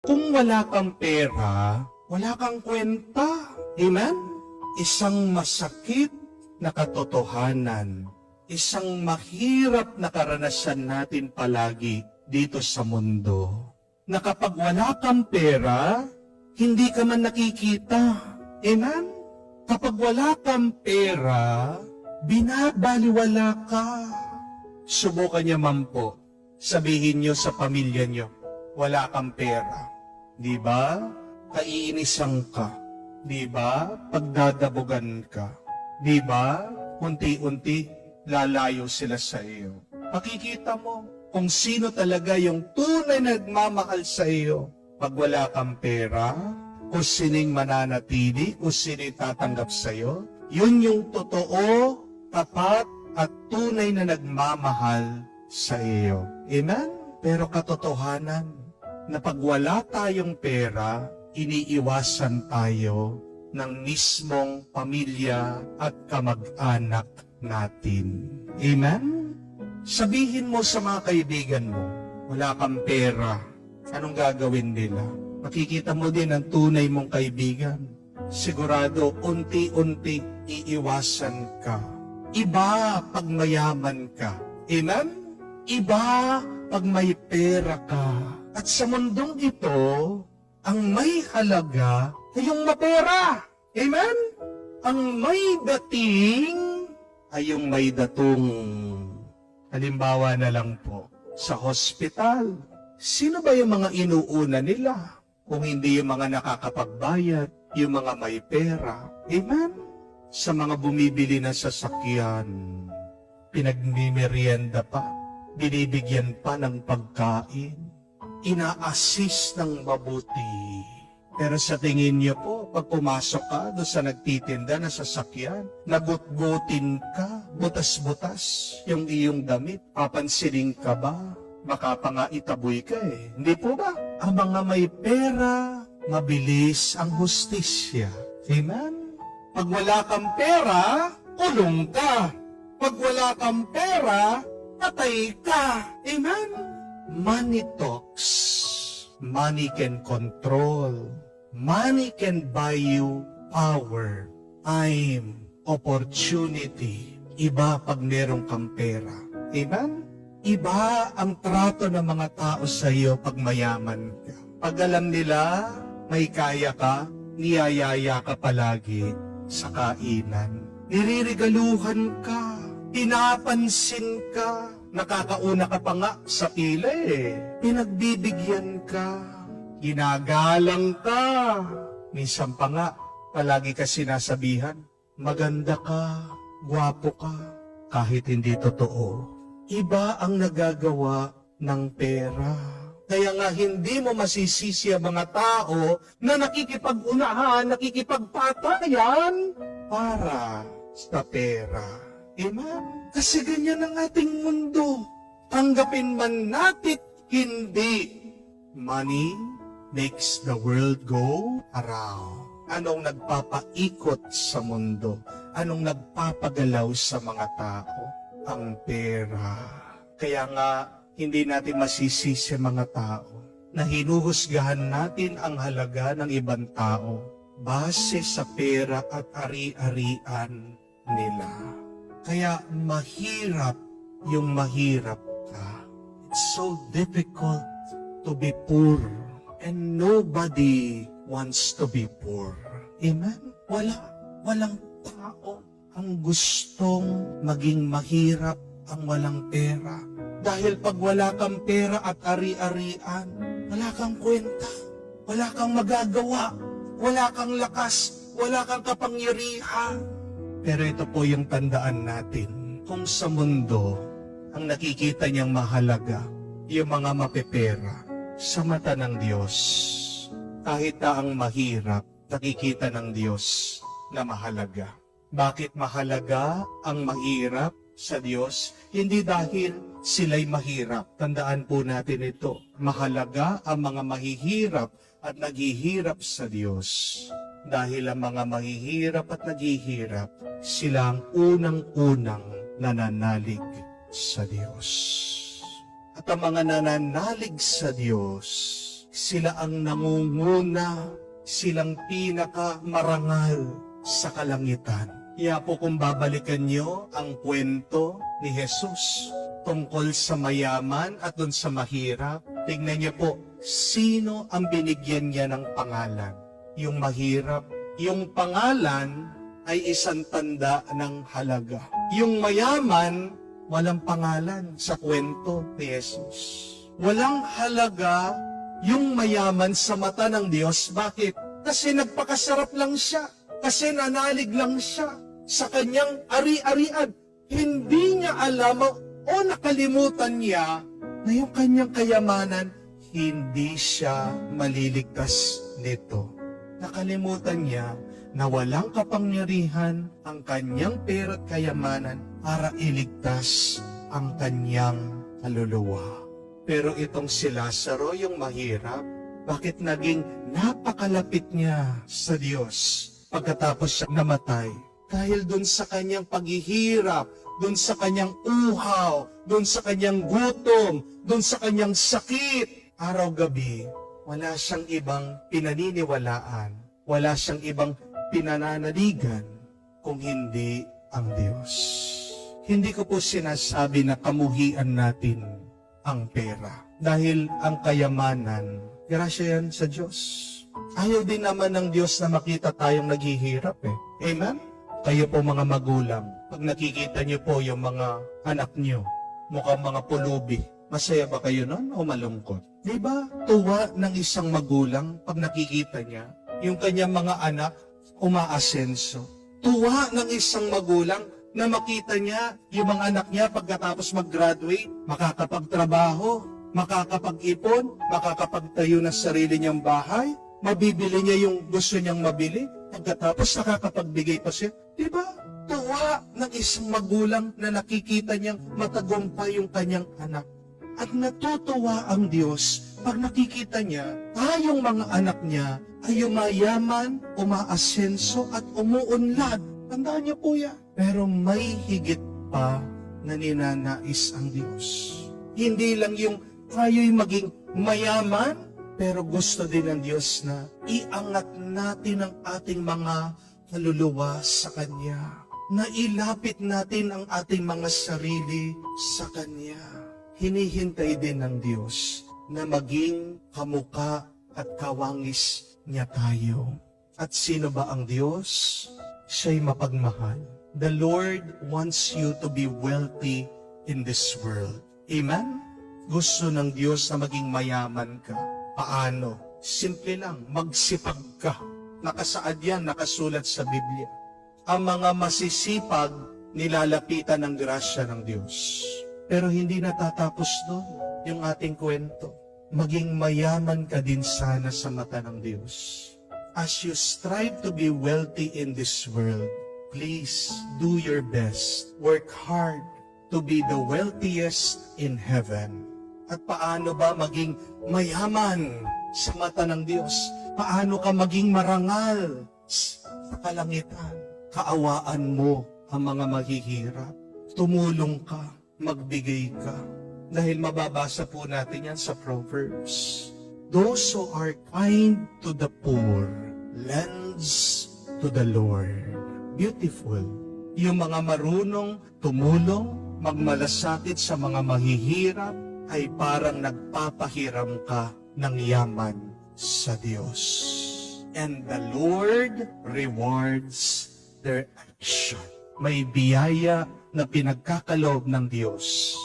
Kung wala kang pera, wala kang kwenta. Amen? Isang masakit na katotohanan, isang mahirap na karanasan natin palagi dito sa mundo, na kapag wala kang pera, hindi ka man nakikita. Amen? Kapag wala kang pera, binabaliwala ka. Subukan niyo man po, sabihin niyo sa pamilya niyo, wala kang pera. Di ba? Kaiinisan ka. Di ba? Pagdadabugan ka. Di ba? Unti-unti, lalayo sila sa iyo. Makikita mo kung sino talaga yung tunay na nagmamahal sa iyo. Pag wala kang pera, kung sining mananatili, kung sining tatanggap sa iyo, yun yung totoo, tapat, at tunay na nagmamahal sa iyo. Amen? Pero katotohanan, na pag wala tayong pera, iniiwasan tayo ng mismong pamilya at kamag-anak natin. Amen? Sabihin mo sa mga kaibigan mo, wala kang pera, anong gagawin nila? Makikita mo din ang tunay mong kaibigan. Sigurado, unti-unti iiwasan ka. Iba pag mayaman ka. Amen? Iba pag may pera ka. At sa mundong ito, ang may halaga ay yung mapera. Amen? Ang may dating ay yung may datong. Halimbawa na lang po, sa hospital, sino ba yung mga inuuna nila? Kung hindi yung mga nakakapagbayad, yung mga may pera. Amen? Sa mga bumibili ng sasakyan, pinagmimerienda pa, binibigyan pa ng pagkain, ina-assist ng mabuti. Pero sa tingin niyo po, pag pumasok ka doon sa nagtitinda na sasakyan, nagutgutin ka, butas-butas yung iyong damit, papansinin ka ba? Baka pa nga itaboy ka eh. Hindi po ba? Ang mga may pera, mabilis ang hustisya. Amen? Pag wala kang pera, kulong ka. Pag wala kang pera, patay ka. Amen? Money talks. Money can control. Money can buy you power, time, opportunity. Iba pag meron kang pera. Amen? Iba ang trato ng mga tao sa iyo pag mayaman ka. Pag alam nila, may kaya ka, niyayaya ka palagi sa kainan. Niririgaluhan ka, pinapansin ka, nakakauna ka pa nga sa pila eh. Pinagbibigyan ka, ginagalang ka. Minsan pa nga, palagi ka sinasabihan, maganda ka, gwapo ka, kahit hindi totoo. Iba ang nagagawa ng pera. Kaya nga hindi mo masisisi ang mga tao na nakikipag-unahan, nakikipagpatayan para sa pera. Amen? Kasi ganyan ang ating mundo. Tanggapin man natin, hindi. Money makes the world go around. Anong nagpapaikot sa mundo? Anong nagpapagalaw sa mga tao? Ang pera. Kaya nga, hindi natin masisisi mga tao na hinuhusgahan natin ang halaga ng ibang tao base sa pera at ari-arian nila. Kaya mahirap yung mahirap ka. It's so difficult to be poor and nobody wants to be poor. Amen? Walang tao ang gustong maging mahirap ang walang pera. Dahil pag wala kang pera at ari-arian, wala kang kwenta, wala kang magagawa, wala kang lakas, wala kang kapangyarihan. Pero ito po yung tandaan natin. Kung sa mundo, ang nakikita niyang mahalaga, yung mga mapepera, sa mata ng Diyos, kahit na ang mahirap, nakikita ng Diyos na mahalaga. Bakit mahalaga ang mahirap sa Diyos? Hindi dahil sila'y mahirap. Tandaan po natin ito. Mahalaga ang mga mahihirap at naghihirap sa Diyos. Dahil ang mga mahihirap at naghihirap, sila ang unang-unang nananalig sa Diyos. At ang mga nananalig sa Diyos, Sila ang nangunguna, silang pinakamarangal sa kalangitan. Kaya po kung babalikan niyo ang kwento ni Jesus tungkol sa mayaman at dun sa mahirap, tingnan niyo po, sino ang binigyan niya ng pangalan? Yung mahirap. Yung pangalan ay isang tanda ng halaga. Yung mayaman, walang pangalan sa kwento ni Jesus. Walang halaga yung mayaman sa mata ng Diyos. Bakit? Kasi nagpakasarap lang siya. Kasi nanalig lang siya sa kanyang ari-arian. Hindi niya alam o nakalimutan niya na yung kanyang kayamanan, hindi siya maliligtas nito. Nakalimutan niya na walang kapangyarihan ang kanyang pera at kayamanan para iligtas ang kanyang kaluluwa. Pero itong si Lazaro, yung mahirap, bakit naging napakalapit niya sa Diyos pagkatapos siya namatay? Dahil dun sa kanyang paghihirap, dun sa kanyang uhaw, dun sa kanyang gutom, dun sa kanyang sakit, araw-gabi, wala siyang ibang pinaniniwalaan, wala siyang ibang pinananaligan kung hindi ang Diyos. Hindi ko po sinasabi na kamuhian natin ang pera. Dahil ang kayamanan, grasya yan sa Diyos. Ayaw din naman ng Diyos na makita tayong naghihirap eh. Amen? Kayo po mga magulang, pag nakikita niyo po yung mga anak niyo, mukhang mga pulubi, masaya ba kayo nun o malungkot? Diba? Tuwa ng isang magulang pag nakikita niya yung kanyang mga anak umaasenso. Tuwa ng isang magulang na makita niya yung mga anak niya pagkatapos mag-graduate, makakapagtrabaho, makakapag-ipon, makakapagtayo ng sarili niyang bahay, mabibili niya yung gusto niyang mabili, pagkatapos nakakapagbigay pa siya. Diba? Tuwa ng isang magulang na nakikita niyang matagumpay yung kanyang anak. At natutuwa ang Diyos pag nakikita niya, tayong mga anak niya ay yumayaman, umaasenso at umuunlad. Tandaan niyo po yan. Pero may higit pa na ninanais ang Diyos. Hindi lang yung tayo'y maging mayaman, pero gusto din ng Diyos na iangat natin ang ating mga kaluluwa sa Kanya. Na ilapit natin ang ating mga sarili sa Kanya. Hinihintay din ng Diyos na maging kamuka at kawangis niya tayo. At sino ba ang Diyos? Siya'y mapagmahal. The Lord wants you to be wealthy in this world. Amen? Gusto ng Diyos na maging mayaman ka. Paano? Simple lang, magsipag ka. Nakasaad yan, nakasulat sa Biblia. Ang mga masisipag, nilalapitan ng grasya ng Diyos. Pero hindi natatapos doon yung ating kwento. Maging mayaman ka din sana sa mata ng Diyos. As you strive to be wealthy in this world, please do your best. Work hard to be the wealthiest in heaven. At paano ba maging mayaman sa mata ng Diyos? Paano ka maging marangal sa kalangitan? Kaawaan mo ang mga mahihirap. Tumulong ka, magbigay ka. Dahil mababasa po natin yan sa Proverbs. Those who are kind to the poor lends to the Lord. Beautiful. Yung mga marunong tumulong, magmalasakit sa mga mahihirap, ay parang nagpapahiram ka ng yaman sa Diyos. And the Lord rewards their action. May biyaya na pinagkakaloob ng Diyos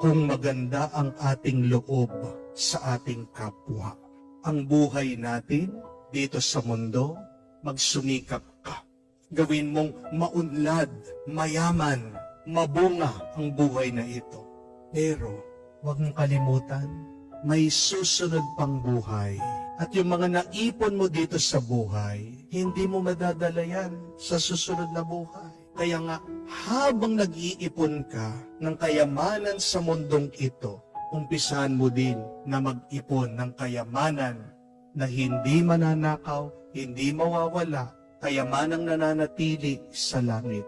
kung maganda ang ating loob sa ating kapwa. Ang buhay natin dito sa mundo, magsumikap ka. Gawin mong maunlad, mayaman, mabunga ang buhay na ito. Pero, huwag mong kalimutan, may susunod pang buhay. At yung mga naipon mo dito sa buhay, hindi mo madadala yan sa susunod na buhay. Kaya nga, habang nag-iipon ka ng kayamanan sa mundong ito, umpisahan mo din na mag-ipon ng kayamanan na hindi mananakaw, hindi mawawala, kayamanang nananatili sa langit.